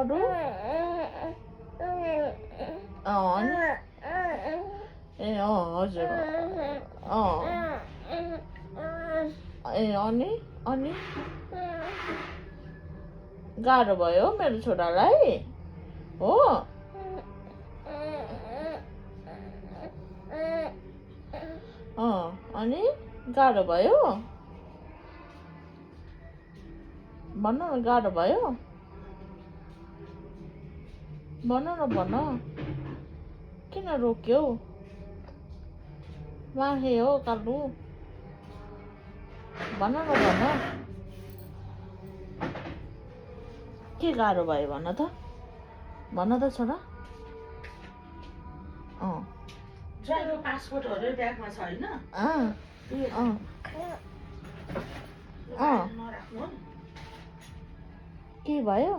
अरू अनि ए हजुर ए अनि गाह्रो भयो मेरो छोरालाई हो अनि गाह्रो भयो भन न गाह्रो भयो भन न भन किन रोक्यौ माहे हो कालु भन न भन के गाह्रो भयो भन त छोरा ड्राइभर पासपोर्टहरू ब्यागमा छैन नराख्नु के भयो